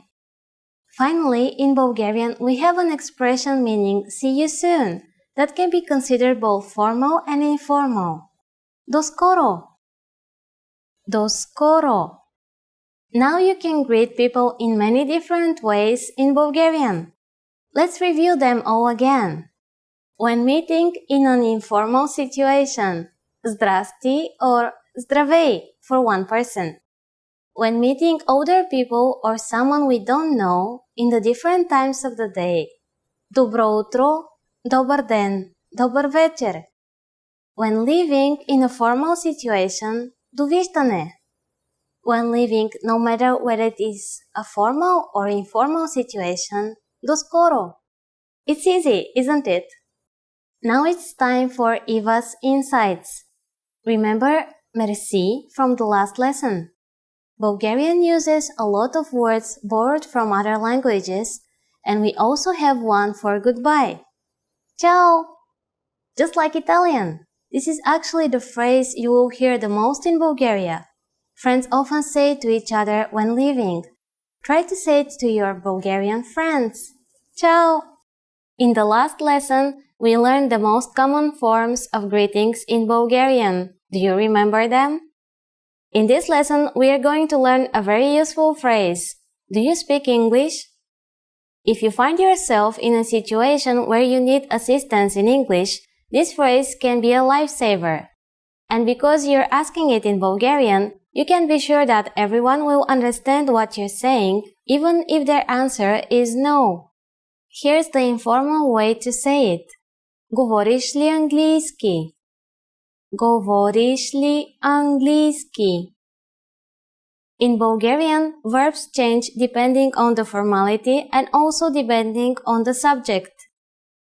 Finally, in Bulgarian, we have an expression meaning see you soon that can be considered both formal and informal. До скоро. До скоро. Now you can greet people in many different ways in Bulgarian. Let's review them all again. When meeting in an informal situation, Здрасти or Здравей for one person. When meeting older people or someone we don't know in the different times of the day, Добро утро, Добър ден, Добър вечер. When living in a formal situation, довиждане. When living no matter whether it is a formal or informal situation, до скоро. It's easy, isn't it? Now it's time for Eva's insights. Remember merci from the last lesson. Bulgarian uses a lot of words borrowed from other languages, and we also have one for goodbye. Ciao! Just like Italian, this is actually the phrase you will hear the most in Bulgaria. Friends often say it to each other when leaving. Try to say it to your Bulgarian friends. Ciao! In the last lesson, we learned the most common forms of greetings in Bulgarian. Do you remember them? In this lesson, we are going to learn a very useful phrase. Do you speak English? If you find yourself in a situation where you need assistance in English, this phrase can be a lifesaver. And because you're asking it in Bulgarian, you can be sure that everyone will understand what you're saying, even if their answer is no. Here's the informal way to say it. Говориш ли английски? Говориш ли английски? In Bulgarian, verbs change depending on the formality and also depending on the subject.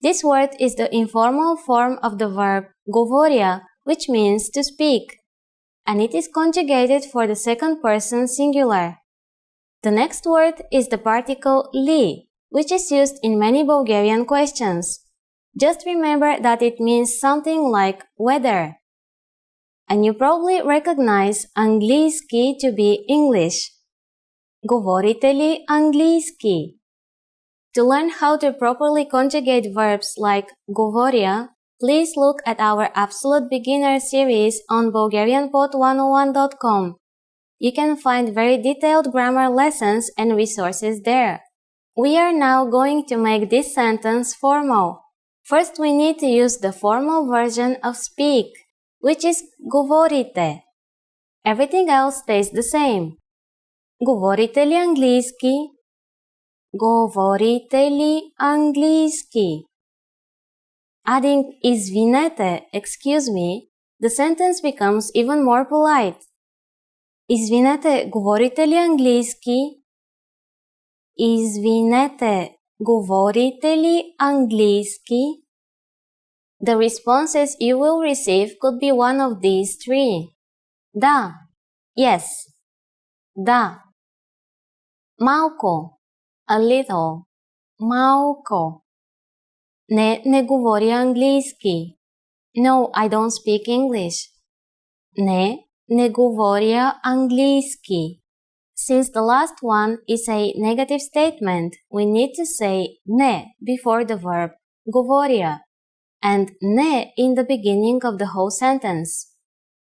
This word is the informal form of the verb говоря, which means to speak, and it is conjugated for the second person singular. The next word is the particle li, which is used in many Bulgarian questions. Just remember that it means something like weather. and you probably recognize английски to be English. Говорите ли английски? To learn how to properly conjugate verbs like говоря, please look at our Absolute Beginner series on BulgarianPod101.com. You can find very detailed grammar lessons and resources there. We are now going to make this sentence formal. First, we need to use the formal version of speak, which is говорите. Everything else stays the same. Говорите ли английски? Говорите ли английски? Adding извинете, excuse me, the sentence becomes even more polite. Извинете, говорите ли английски? Извинете, говорите ли английски? The responses you will receive could be one of these three. Да, yes. Да. Малко, a little. Малко. Не говоря английски. No, I don't speak English. Не говоря английски. Since the last one is a negative statement, we need to say не before the verb говоря and не in the beginning of the whole sentence.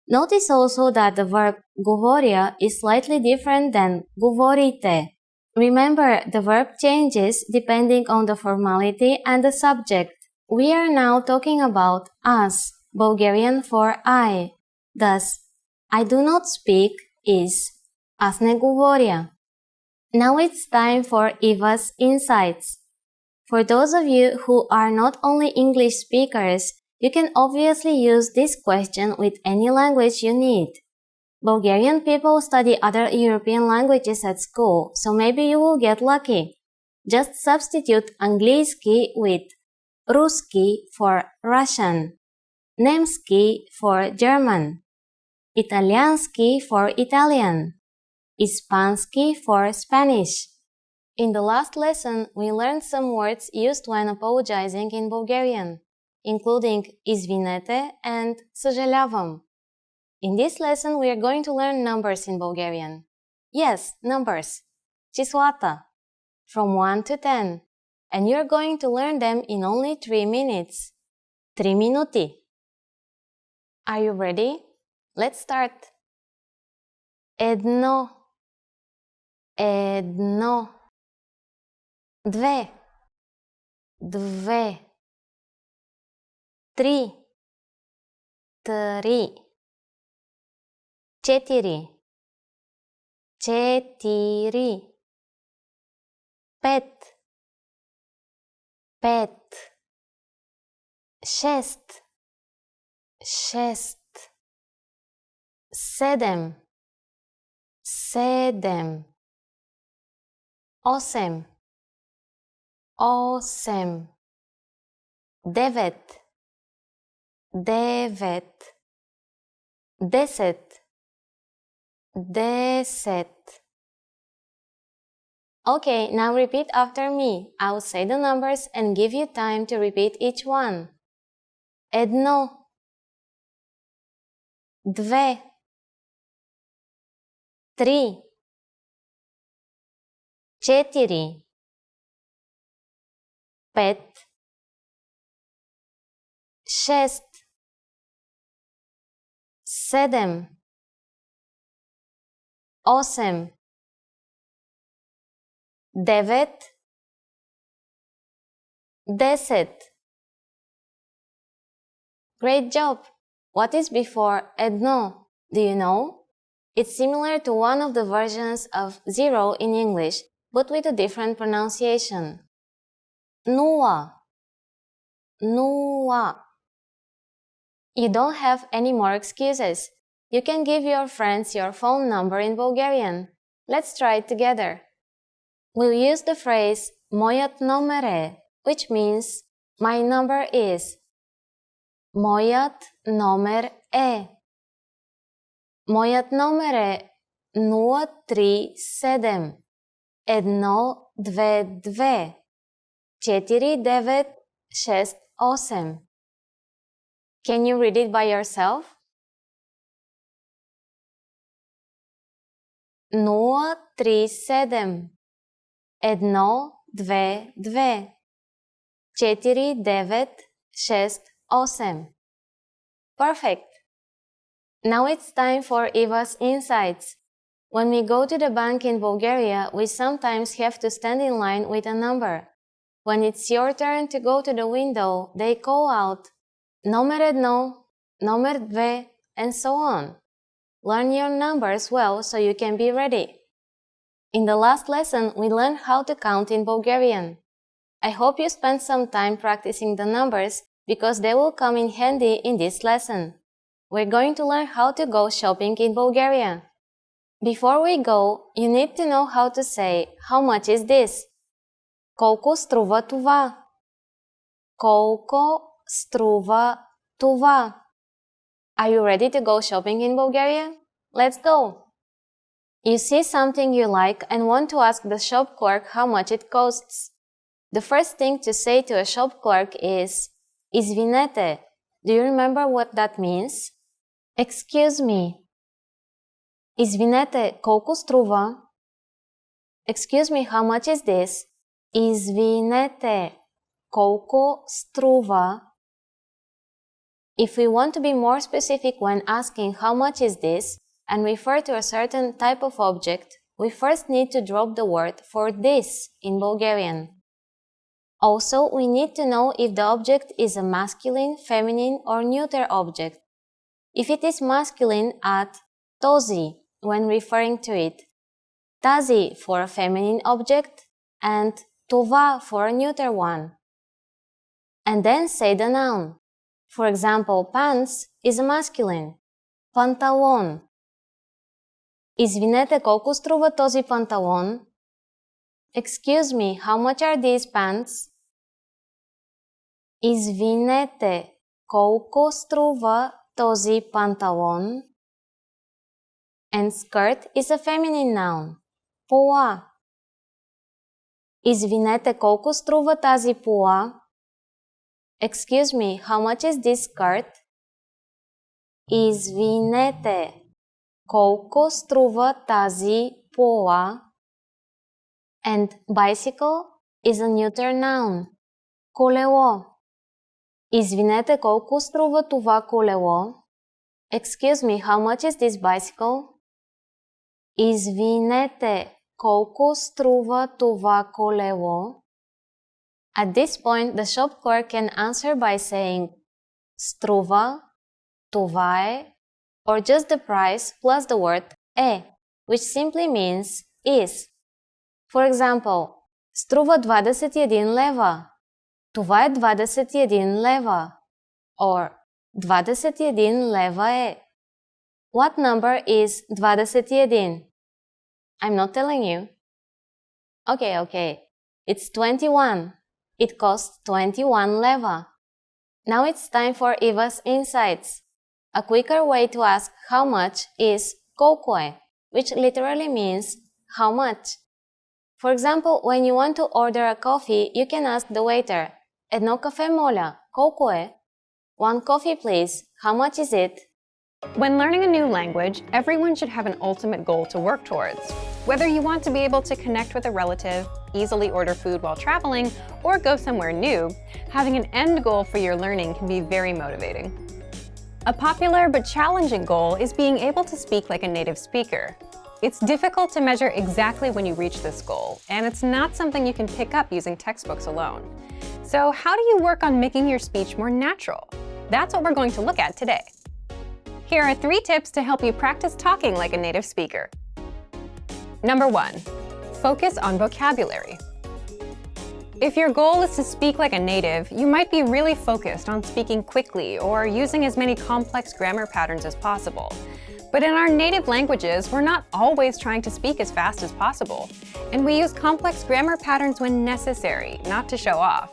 Notice also that the verb говоря is slightly different than говорите. Remember, the verb changes depending on the formality and the subject. We are now talking about us, Bulgarian for I. Thus, I do not speak is аз не говоря. Now it's time for Eva's insights. For those of you who are not only English speakers, you can obviously use this question with any language you need. Bulgarian people study other European languages at school, so maybe you will get lucky. Just substitute английски with русски for Russian, немски for German, итальянски for Italian, испански for Spanish. In the last lesson, we learned some words used when apologizing in Bulgarian, including извинете and съжалявам. In this lesson, we are going to learn numbers in Bulgarian. Yes, numbers. Числата. From 1 to 10. And you're going to learn them in only 3 minutes. 3 минути. Are you ready? Let's start. Едно. Едно. Две. Две. Три. Три. Четири. Четири. Пет. Пет. Шест. Шест. Седем. Седем. Осем. Осем. Девет. Девет. Десет. Десет. Okay, now repeat after me. I will say the numbers and give you time to repeat each one. Едно. Две. Три. Четири. Пет. Шест. Седем. Осем. Девет. Десет. Great job! What is before едно? Do you know? It's similar to one of the versions of zero in English, but with a different pronunciation. Нула. Нула. You don't have any more excuses. You can give your friends your phone number in Bulgarian. Let's try it together. We'll use the phrase моят номер е, which means my number is. Моят номер е. Моят номер е 037 122 4968. Can you read it by yourself? 037 122 4968. Perfect! Now it's time for Eva's Insights. When we go to the bank in Bulgaria, we sometimes have to stand in line with a number. When it's your turn to go to the window, they call out номер 1, номер 2, and so on. Learn your numbers well so you can be ready. In the last lesson, we learned how to count in Bulgarian. I hope you spent some time practicing the numbers because they will come in handy in this lesson. We're going to learn how to go shopping in Bulgaria. Before we go, you need to know how to say, how much is this? Колко струва това? Колко струва това? Are you ready to go shopping in Bulgaria? Let's go! You see something you like and want to ask the shop clerk how much it costs. The first thing to say to a shop clerk is Извинете. Do you remember what that means? Excuse me. Извинете, колко струва? Excuse me, how much is this? Извинете, колко струва? If we want to be more specific when asking how much is this and refer to a certain type of object, we first need to drop the word for this in Bulgarian. Also, we need to know if the object is a masculine, feminine, or neuter object. If it is masculine, add този when referring to it, тази for a feminine object, and това for a neuter one. And then say the noun. For example, pants is a masculine. Панталон. Извинете, колко струва този панталон? Excuse me, how much are these pants? Извинете, колко струва този панталон? And skirt is a feminine noun. Пола. Извинете, колко струва тази пола? Excuse me, how much is this skirt? Извинете, колко струва тази пола? And bicycle is a neuter noun. Колело. Извинете, колко струва това колело? Excuse me, how much is this bicycle? Извинете, колко струва това колело? At this point, the shop clerk can answer by saying струва, това е, or just the price plus the word е, which simply means is. For example, струва 21 лева. Това е 21 лева. Or 21 лева е. What number is 21? I'm not telling you. Okay. It's 21. It costs 21 leva. Now it's time for Eva's Insights. A quicker way to ask how much is колко е, which literally means how much. For example, when you want to order a coffee, you can ask the waiter, едно кафе моля, колко е? One coffee please, how much is it? When learning a new language, everyone should have an ultimate goal to work towards. Whether you want to be able to connect with a relative, easily order food while traveling, or go somewhere new, having an end goal for your learning can be very motivating. A popular but challenging goal is being able to speak like a native speaker. It's difficult to measure exactly when you reach this goal, and it's not something you can pick up using textbooks alone. So how do you work on making your speech more natural? That's what we're going to look at today. Here are 3 tips to help you practice talking like a native speaker. Number 1, focus on vocabulary. If your goal is to speak like a native, you might be really focused on speaking quickly or using as many complex grammar patterns as possible. But in our native languages, we're not always trying to speak as fast as possible, and we use complex grammar patterns when necessary, not to show off.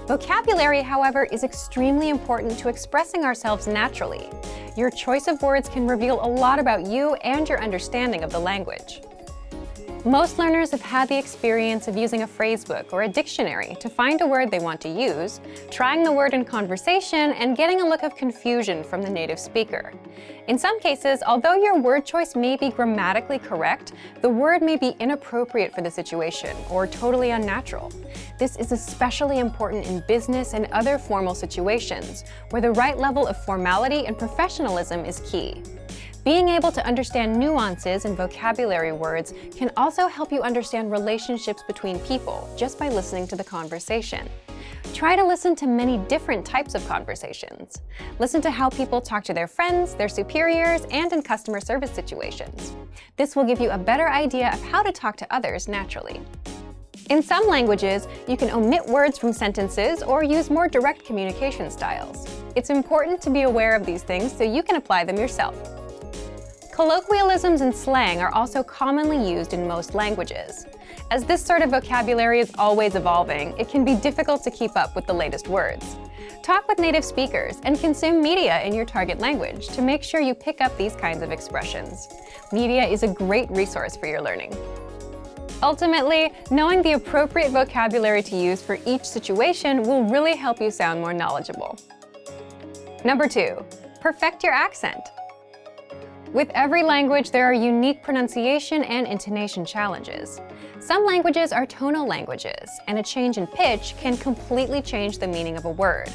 Vocabulary, however, is extremely important to expressing ourselves naturally. Your choice of words can reveal a lot about you and your understanding of the language. Most learners have had the experience of using a phrasebook or a dictionary to find a word they want to use, trying the word in conversation, and getting a look of confusion from the native speaker. In some cases, although your word choice may be grammatically correct, the word may be inappropriate for the situation or totally unnatural. This is especially important in business and other formal situations, where the right level of formality and professionalism is key. Being able to understand nuances in vocabulary words can also help you understand relationships between people just by listening to the conversation. Try to listen to many different types of conversations. Listen to how people talk to their friends, their superiors, and in customer service situations. This will give you a better idea of how to talk to others naturally. In some languages, you can omit words from sentences or use more direct communication styles. It's important to be aware of these things so you can apply them yourself. Colloquialisms and slang are also commonly used in most languages. As this sort of vocabulary is always evolving, it can be difficult to keep up with the latest words. Talk with native speakers and consume media in your target language to make sure you pick up these kinds of expressions. Media is a great resource for your learning. Ultimately, knowing the appropriate vocabulary to use for each situation will really help you sound more knowledgeable. Number 2, perfect your accent. With every language, there are unique pronunciation and intonation challenges. Some languages are tonal languages, and a change in pitch can completely change the meaning of a word.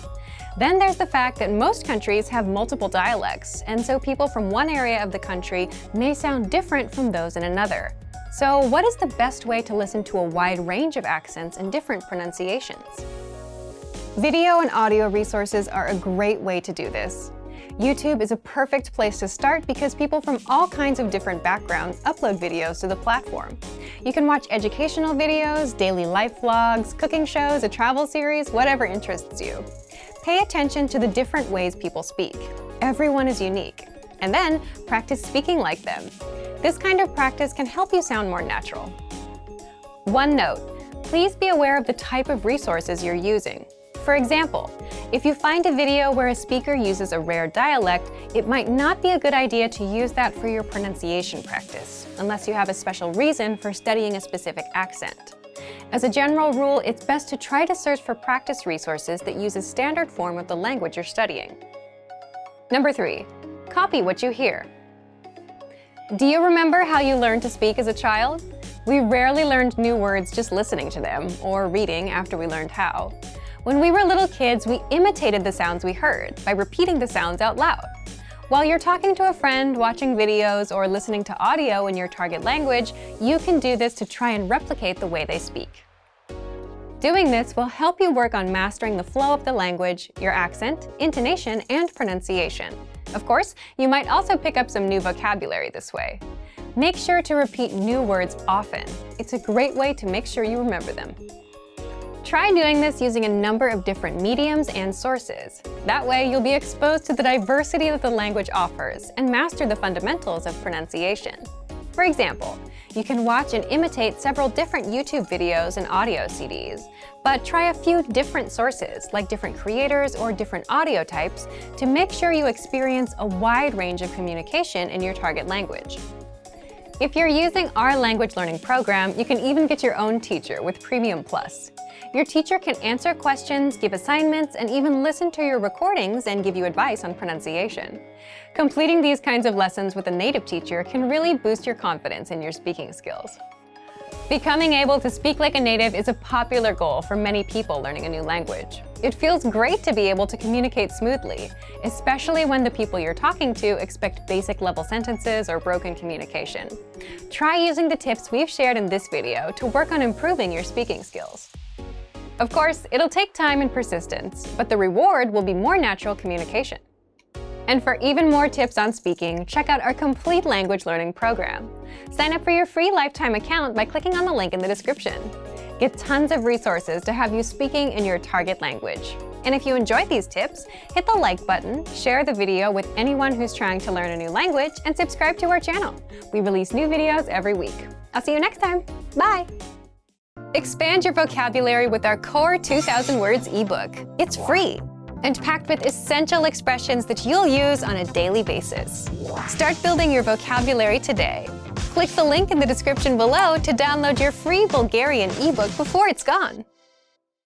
Then there's the fact that most countries have multiple dialects, and so people from one area of the country may sound different from those in another. So what is the best way to listen to a wide range of accents and different pronunciations? Video and audio resources are a great way to do this. YouTube is a perfect place to start because people from all kinds of different backgrounds upload videos to the platform. You can watch educational videos, daily life vlogs, cooking shows, a travel series, whatever interests you. Pay attention to the different ways people speak. Everyone is unique. And then practice speaking like them. This kind of practice can help you sound more natural. One note, please be aware of the type of resources you're using. For example, if you find a video where a speaker uses a rare dialect, it might not be a good idea to use that for your pronunciation practice, unless you have a special reason for studying a specific accent. As a general rule, it's best to try to search for practice resources that use a standard form of the language you're studying. Number 3, copy what you hear. Do you remember how you learned to speak as a child? We rarely learned new words just listening to them, or reading after we learned how. When we were little kids, we imitated the sounds we heard by repeating the sounds out loud. While you're talking to a friend, watching videos, or listening to audio in your target language, you can do this to try and replicate the way they speak. Doing this will help you work on mastering the flow of the language, your accent, intonation, and pronunciation. Of course, you might also pick up some new vocabulary this way. Make sure to repeat new words often. It's a great way to make sure you remember them. Try doing this using a number of different mediums and sources. That way, you'll be exposed to the diversity that the language offers and master the fundamentals of pronunciation. For example, you can watch and imitate several different YouTube videos and audio CDs, but try a few different sources, like different creators or different audio types, to make sure you experience a wide range of communication in your target language. If you're using our language learning program, you can even get your own teacher with Premium Plus. Your teacher can answer questions, give assignments, and even listen to your recordings and give you advice on pronunciation. Completing these kinds of lessons with a native teacher can really boost your confidence in your speaking skills. Becoming able to speak like a native is a popular goal for many people learning a new language. It feels great to be able to communicate smoothly, especially when the people you're talking to expect basic level sentences or broken communication. Try using the tips we've shared in this video to work on improving your speaking skills. Of course, it'll take time and persistence, but the reward will be more natural communication. And for even more tips on speaking, check out our complete language learning program. Sign up for your free lifetime account by clicking on the link in the description. Get tons of resources to have you speaking in your target language. And if you enjoyed these tips, hit the like button, share the video with anyone who's trying to learn a new language, and subscribe to our channel. We release new videos every week. I'll see you next time. Bye! Expand your vocabulary with our Core 2000 Words ebook. It's free and packed with essential expressions that you'll use on a daily basis. Start building your vocabulary today. Click the link in the description below to download your free Bulgarian ebook before it's gone.